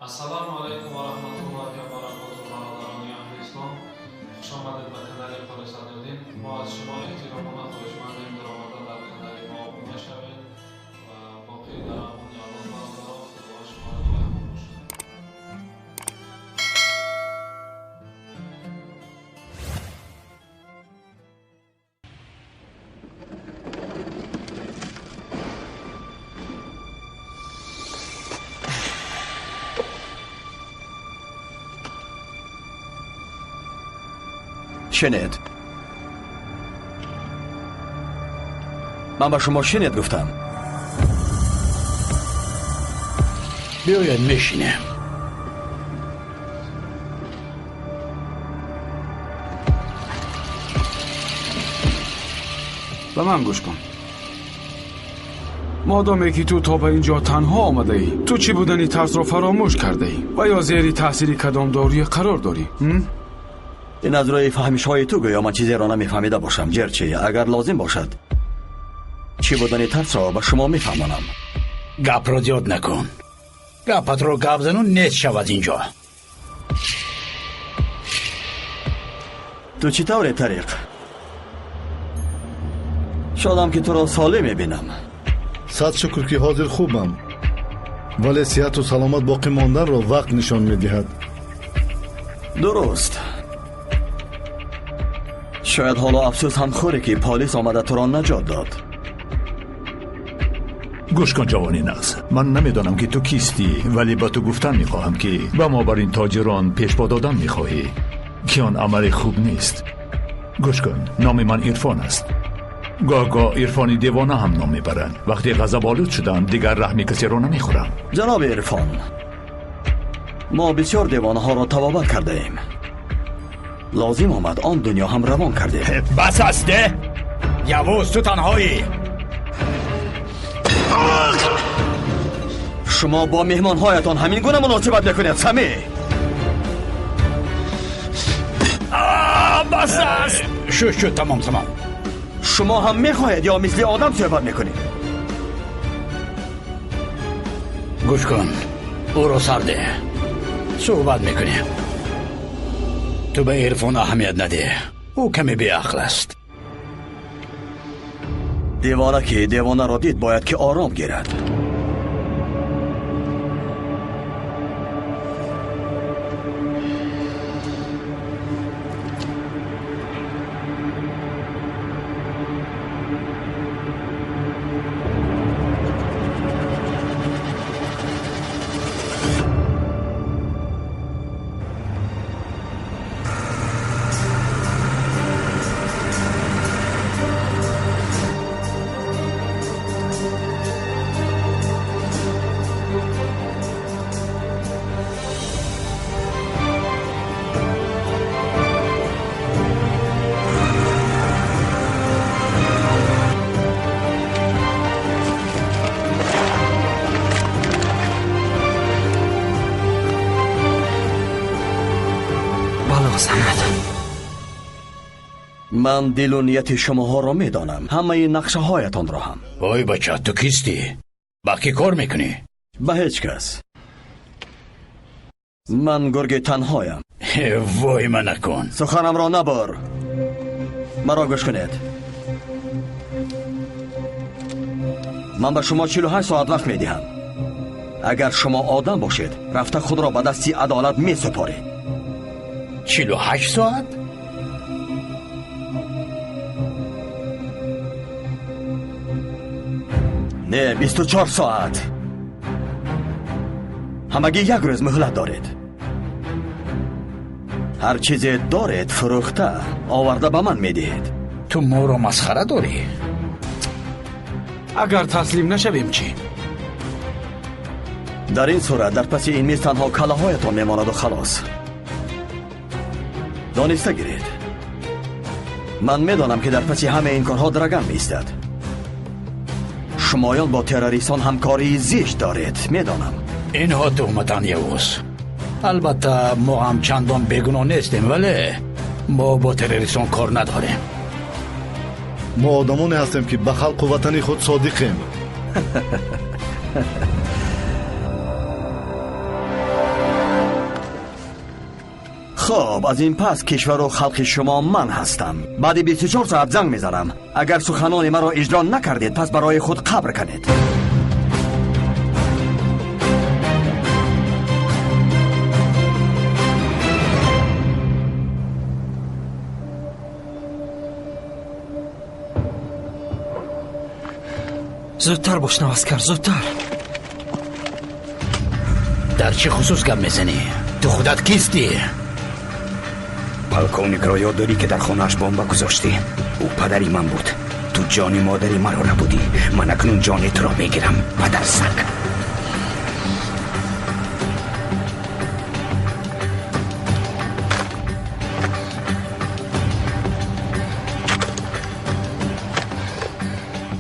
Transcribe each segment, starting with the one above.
Ассалому алайкум ва раҳматуллоҳи ва баракатуҳу бародарони аҳли ислом. Хуш омадед ба канали Қори Садриддин. Мо аз шумо эҳтиромона хоҳишмандем дуромада дар канали мо обуна шавед ва боқии даромони Аллоҳ бародарон худо шуморо нигаҳбон бошад. شنید من به شما شنید گفتم بیاید میشینه. به من گوش کن. مادامی که تو تا به اینجا تنها آمده ای، تو چی بودنی ترس را فراموش کرده ای و یا زیر تاثیر کدام داروی قرار داری؟ این از روی فهمیش های تو گویا من چیزی را نمیفهمیده باشم. جرچی اگر لازم باشد چی بودنی ترس را به شما میفهمانم. گپ را زیاد نکن. گپت را گپ زنون نیست شود اینجا. تو چی طوری طریق؟ شادم که تو را سالم میبینم. صد شکر که حاضر خوبم، ولی صحت و سلامت باقی ماندن را وقت نشان میدهد. درست. شاید حالا افسوس هم خوره که پلیس آمده تو را نجات داد. گوش کن جوانی نغز، من نمیدانم که تو کیستی، ولی با تو گفتن میخواهم که به ما بر این تاجران پیشوا دادن میخواهی که آن عمل خوب نیست. گوش کن، نام من عرفان است. گاه عرفانی دیوانه هم نام میبرند. وقتی غضب آلود شدن دیگر رحمی کسی را نمیخورم. جناب عرفان، ما بسیار دیوانه ها را توابت کرده ایم. لازم آمد آن دنیا هم روان کرده. بس استه؟ یوز تو تنهایی. شما با مهمان هایتان همین گونه مناسبت نکنید. سمی بس است. شو تمام. شما هم میخواهید یا مثل آدم صحبت میکنید؟ گوش کن، او را سرده صحبت میکنیم. تو به عرفان اهمیت نده، او کمی بی عقل است. دیوانه که دیوانه را دید باید که آرام گیرد. من دل و نیت شماها را میدانم، همه نقشه هایتان را هم. وای بچه، تو کیستی؟ با کی کار میکنی؟ به هیچ کس. من گرگ تنهایم. وای من نکن. سخنم را نبر. مرا گوش کنید. من به شما 48 ساعت وقت میدهم. اگر شما آدم باشید رفته خود را به دستی عدالت می سپارید. 48 ساعت؟ نه، 24 ساعت. همگی یک روز مهلت دارید. هر چیزی دارید فروخته آورده به من میدهید. تو ما را مسخره داری؟ اگر تسلیم نشویم چی؟ در این صورت در پس این میز تنها کله هایتان میماند و خلاص. دانسته گیرید. من میدانم که در پس همه این کارها درگم میستد. شمایان با تروریستان همکاری زیست دارید، میدانم. اینها تهمتن یوز. البته ما هم چندان بیگناه نیستیم، ولی ما با تروریستان کار نداریم. ما آدمانی هستیم که به خلق و وطن خود صادقیم. خب از این پس کشور و خلق شما من هستم. بعد 24 ساعت زنگ میزنم. اگر سخنان مرا اجرا نکردید پس برای خود قبر کنید. زودتر باش نوازکر، زودتر. در چه خصوص گپ میزنی؟ تو خودت کیستی؟ پالکونیک را یاد داری که در خانهش بمب گذاشتی؟ او پدری من بود. تو جان مادری من رو نبودی. من اکنون جان تو را میگیرم پدر سگ.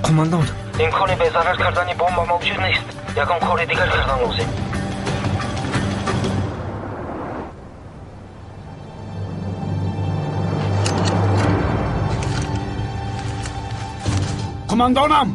قماندان، امکانی به ضرر کردن بمب موجود نیست. یکم کار دیگر کردن لازم. قماندانم